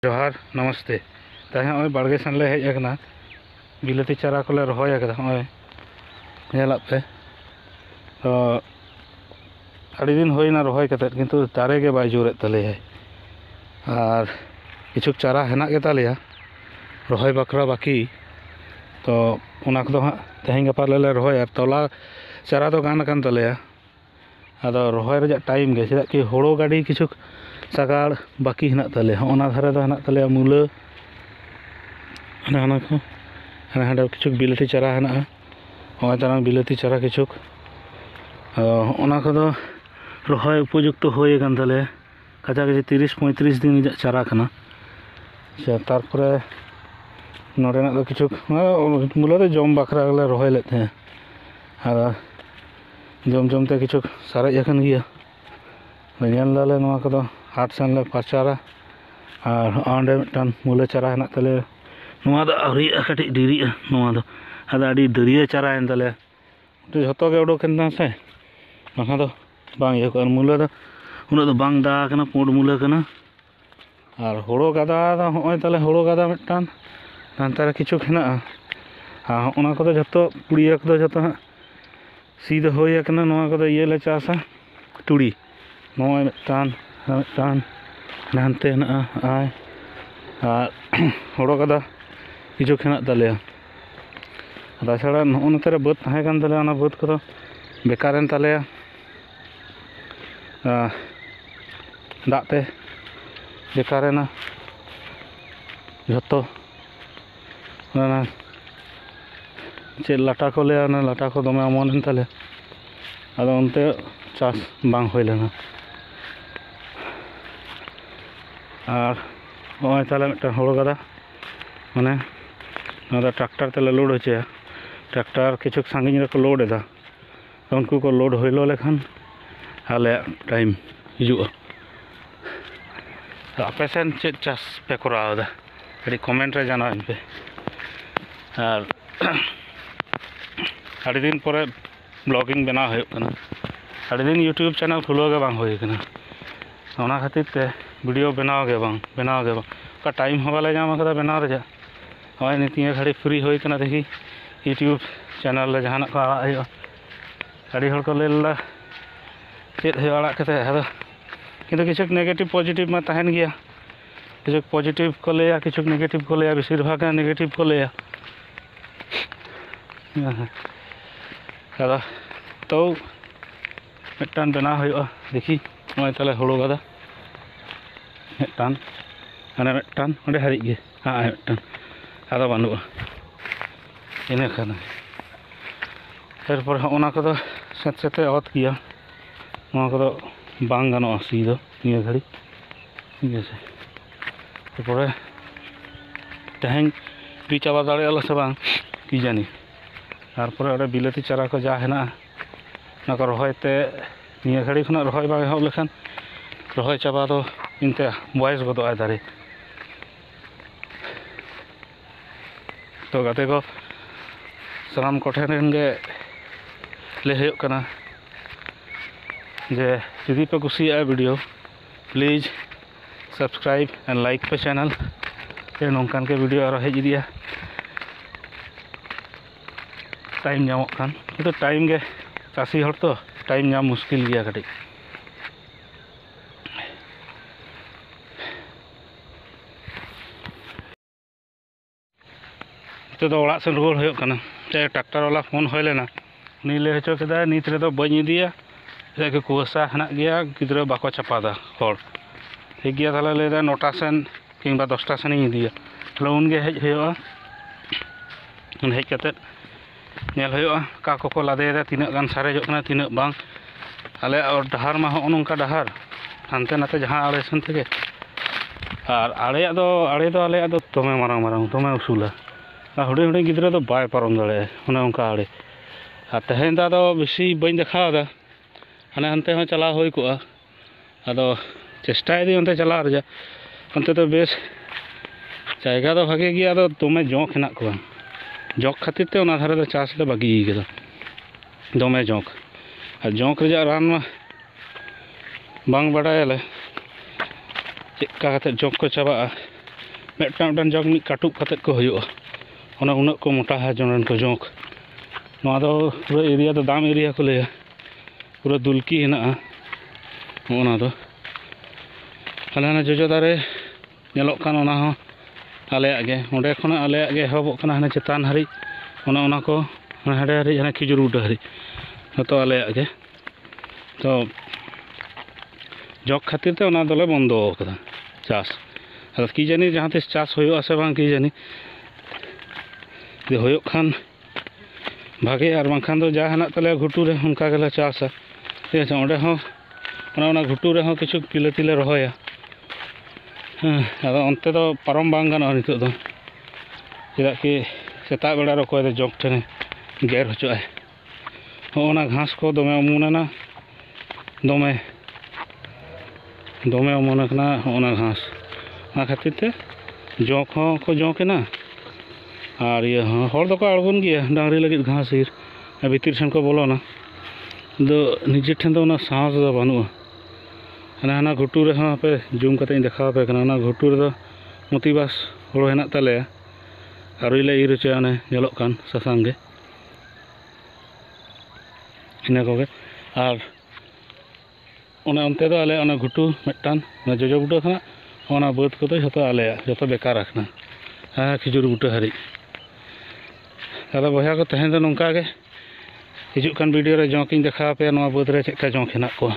जोहार नमस्ते तेहे बाड़गे सन ले हेज अकना बिलाती चारा को रहा पे तो अड़ी दिन होना रहा किंतु दारे के बै जोरे तले और किचुक चारा हेना के तालिया रहा बकरा बाकी तो हाँ तेहें गपा ले रहा तला चारा तो गान कान तलेया अदो रहा टाइम गे चेदा कि होड़ो गाड़ी किचुक सागाड़ बाकी हेना तले होना धारे दो हेना तले मूला हाना को हाना हांडे किचुक बिलाती चारा हेना हमें तरह बिलाती चारा किचुक ओना को रहा उपयुक्त होए कान तले काचा काची 30-35 दिन चारा खाना तारपर नोडेना दो किचुक मूला तो जम बखरा गले रहा ले जम जमते किचुक सारेज अकन गिया नेल दाले नोआ को हाट सन ले पाचारा और अंडे मिटान मूला चारा हेना तले नोआ दो आवरी कटी डिरी नोआ दो अदा अडी दरिया चारा एन तले जतो के उडोकन से बाखा दो बांग ये को मूला दो उना दो बांग दा कना पुंड मूला कना और होड़ो गादा दो होय तले होड़ो गादा मिटान नानतारे किचुक हेना ओना को जतो पुड़िया को जतो सी दो होय कना नोआ को ये ले चासा तुड़ी नोय मिटान नानते हेना आय और होड़ो गादा किचुक हेना तले ताछाड़ा नोते बाद तहे कान तले ओना बाद को बेकारेन तले दाते बेकारेना जतो चे लाटा को ले लाटा को दमे अमन तले अदो उनते चाष बांग होय लेना और नॉय ताले मिटन होड़ो गादा माने नोदा ट्रैक्टर तेले लोड होचे ट्रैक्टर किचुक सांगिन को लोड एदा उनको को लोड होइलो लेखान आले टाइम हिजुआ तो आपे सेन चेक चाष पे करावदा अड़ी कमेंट रे जानाइन पे और अड़ी दिन पर ब्लॉगिंग बना होना अड़ी दिन यूट्यूब चैनल खुलो गे बांग होय कना ओना खातिर ते वीडियो बनाओ गे बांग का टाइम हो बाले जाम कदा बनाव रे हय नितिया घड़ी फ्री होय कना देखी यूट्यूब चैनल ले जहाना को आड़ा होय अड़ी हर को लेला चेत होय आड़ा कते हदा किंतु किछुक नेगेटिव पॉजिटिव में तहन गया किचुक पॉजिटिव को लिया किचुक नेगेटिव को लिया बेसिर भाग नेगेटिव को लिया तो मिटान बना होगा देखी नॉय तले होड़ो गादा मिटान हाने मिटान ओंडे हारिज गे मिटान आदा बानुआ इना खाना एरपर ओना को सेत सेते अत गया नोआ को बांग गानोआ सी दो निया घड़ी ठीक है तारपरे तेहें पी चाबा दाड़ेयाला से बांग कि जानी तारपरे ओडे बिलाती चारा को जा हेना ना को रहायते निया घड़ी खना रहाय बांग एहब लेखान रहाय चाबा दो इनते बयस गदोआ दारे तो गाते को सानाम कोठेन गे ले होय कना जे यदि पे कुसिया video please subscribe and like पे चैनल ये नौकान के वीडियो और हेज इदिया टाइम जामोक खान तो टाइम गे चाषी हर तो टाइम जाम मुश्किल गया कटी तो ओड़ा से रुआड़ होय कना ट्रैक्टर वाला फोन होय लेना उनी ले हचो केदा नित रे दो बई इदिया कि कुआसा हेना गया गिद्रा बाको चापादा हर ठीक गया ताले लेदा 9टा सेन किंबा 10टा सेन इदिया ताले उनगे हेज होयोआ उन हेज कते नेल होयोआ का को लादेदा तिना गान सारेजो कना तिना बांग आले और डहार मा हो नोंका डहार हानते नाते जहां आड़े सन थेगे और आड़े दो आले दो तोमे मारांग तोमे उसूला हुडी हुडी गिद्रा दो बाय पारम दाड़े उना उनका आड़े आ तेहें दा दो बेसी बई देखावदा हाने हानते हो चला होय को अदो चेष्टा दी उनते चला रजा उनते तो बेस जायगा दो भागे गया अदो दोमे जोंक हेना को जोंक खातिर ते उना धारे दो चाष ले बागी केदा दोमे जोंक और जोंक रजा रान मा बांग बाडायाले चेका जोंक को चाबा मिट्टान जग मिट काटुब कतेत को हुयुआ ओना उन्ना को मोटा है जोन को जोंक नोआ दो पूरा एरिया दो दाम एरिया को लेया पूरा दुलकी हेना ओना दो हाना जोजो दारे नेलोक कान ओना हो आलेयाग गे ओंडे खना आलेयाग गे एहबोग काना हाना चेतान हारि ओना को हाडे हारि हाना खिजुर बुटा हारि तो आलेयाग गे तो जग खातिर ते ओना दोले बंदो कदा चाष अद कि जानी जहाँ तीस चाष होयुआ से बांग कि जानी होयुग खान भागे और बांखान दो जा हेनाग तले घुटू रे उनका गेले चाषा ठीक है ओंडे हो ओना घुटू रे हो किछु बिलाती ले रहोया अदो अन्ते दो पारम बांग गानोआ नितोग दो चेदा कि सेता बेड़ा रे अकय दो जग ठेने गेर होचोआय ओना घास को दमे अमुनाना दमे दमे अमुनाकना ओना घास ओना खातिर ते जग हो को जगेना और ये हर दो आड़गोन गया डांगरी लगे घास हिर भीतर ठेन को बोलोना दो निजे ठेन दो साहस दो बानुआ हाना घुटू रे पे जूम करते देखा पे कना घुटू रे मोतीबास हड़ो हेना तले आरुले इर होचोया नेलोग कान सासांग गे इना कोगे और ओना अन्ते दो आले ओना घुटू मिट्टान जोजो बुटा खना ओना बाद को जो आलेया जो बेकार रखना खिजुर बुटा हारि दादा बया को तेहन दो नोंका गे हिजुग कान वीडियो रे जोंक इन देखा पे नोआ बाद रे चेका जोंक हेना को